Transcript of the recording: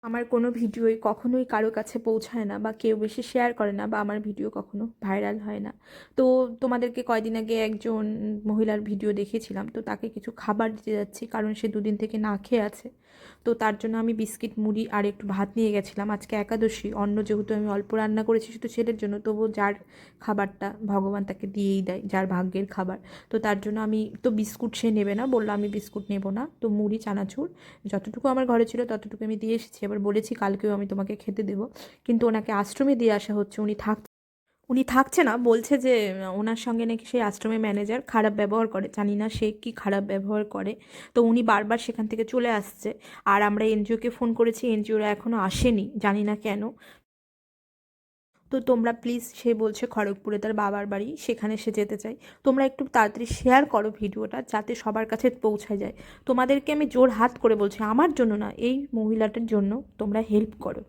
আমার কোনো ভিডিওই কখনোই কারো কাছে পৌঁছায় না বা কেউ বেশি শেয়ার করে না বা আমার ভিডিও কখনো ভাইরাল হয় না। তো তোমাদেরকে কয়দিন আগে একজন মহিলার ভিডিও দেখিয়েছিলাম, তো তাকে কিছু খাবার দিতে যাচ্ছি কারণ সে দুদিন থেকে না খেয়ে আছে। তো তার জন্য আমি বিস্কিট মুড়ি আর একটু ভাত নিয়ে গেছিলাম। আজকে একাদশী, অন্ন যেহেতু আমি অল্প রান্না করেছি শুধু ছেলের জন্য, তবুও যার খাবারটা ভগবান তাকে দিয়েই দেয়, যার ভাগ্যের খাবার। তো তার জন্য আমি তো বিস্কুট সে নেবে না, বললো আমি বিস্কুট নেব না, তো মুড়ি চানাচুর যতটুকু আমার ঘরে ছিল ততটুকু আমি দিয়ে এসেছি। আবার বলেছি কালকেও আমি তোমাকে খেতে দেবো, কিন্তু ওনাকে আশ্রমে দিয়ে আসা হচ্ছে। উনি থাকছে না, বলছে যে ওনার সঙ্গে নাকি সেই আশ্রমের ম্যানেজার খারাপ ব্যবহার করে। জানি না সে কি খারাপ ব্যবহার করে, তো উনি বারবার সেখান থেকে চলে আসছে। আর আমরা এনজিওকে ফোন করেছি, এনজিওরা এখনও আসেনি, জানি না কেন। তো তোমরা প্লিজ, সে বলছে খড়গপুরে তার বাবার বাড়ি, সেখানে সে যেতে চাই। তোমরা একটু তাড়াতাড়ি শেয়ার করো ভিডিওটা, যাতে সবার কাছে পৌঁছায় যায়। তোমাদেরকে আমি জোর হাত করে বলছি, আমার জন্য না, এই মহিলাটার জন্য তোমরা হেল্প করো।